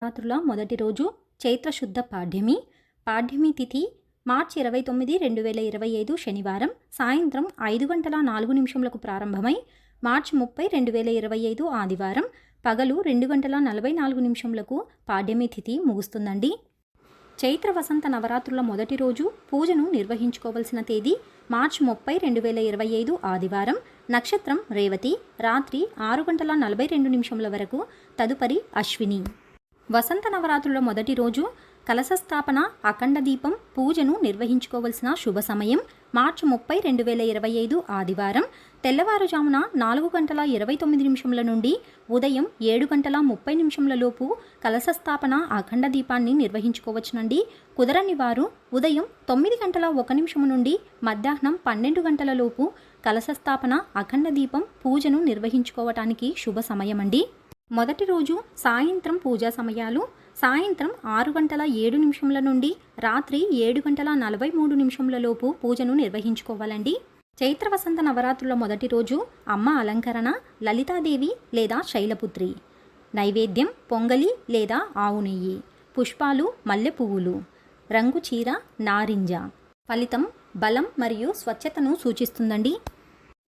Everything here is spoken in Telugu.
నవరాత్రుల మొదటి రోజు చైత్ర శుద్ధ పాడ్యమి తిథి మార్చి 29, 2025 శనివారం సాయంత్రం 5:04 ప్రారంభమై మార్చి 30, 2025 ఆదివారం పగలు 2:44 పాడ్యమి తిథి ముగుస్తుందండి. చైత్ర వసంత నవరాత్రుల మొదటి రోజు పూజను నిర్వహించుకోవలసిన తేదీ మార్చి 30, 2025 ఆదివారం. నక్షత్రం రేవతి. రాత్రి 6:42 వరకు. తదుపరి అశ్విని. వసంత నవరాత్రుల మొదటి రోజు కలశస్థాపన, అఖండ దీపం పూజను నిర్వహించుకోవలసిన శుభ సమయం మార్చి 30, 2025 ఆదివారం. తెల్లవారుజామున 4:29 నుండి ఉదయం 7:30 లోపు కలశస్థాపన, అఖండ దీపాన్ని నిర్వహించుకోవచ్చునండి. కుదరని వారు ఉదయం 9:01 నుండి మధ్యాహ్నం 12 లోపు కలశస్థాపన, అఖండ దీపం పూజను నిర్వహించుకోవటానికి శుభ సమయమండి. మొదటి రోజు సాయంత్రం పూజా సమయాలు సాయంత్రం 6:07 నుండి రాత్రి 7:43 లోపు పూజను నిర్వహించుకోవాలండి. చైత్ర వసంత నవరాత్రుల మొదటి రోజు అమ్మ అలంకరణ లలితాదేవి లేదా శైలపుత్రి. నైవేద్యం పొంగలి లేదా ఆవు నెయ్యి. పుష్పాలు మల్లె పువ్వులు. రంగు చీర నారింజ. ఫలితం బలం మరియు స్వచ్ఛతను సూచిస్తుందండి.